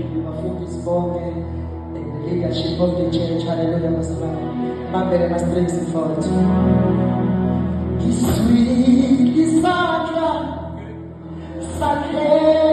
my food is spoken in the leadership of the church. Hallelujah. Mabere mastrings for it. This sweet is Sandra. Sunday.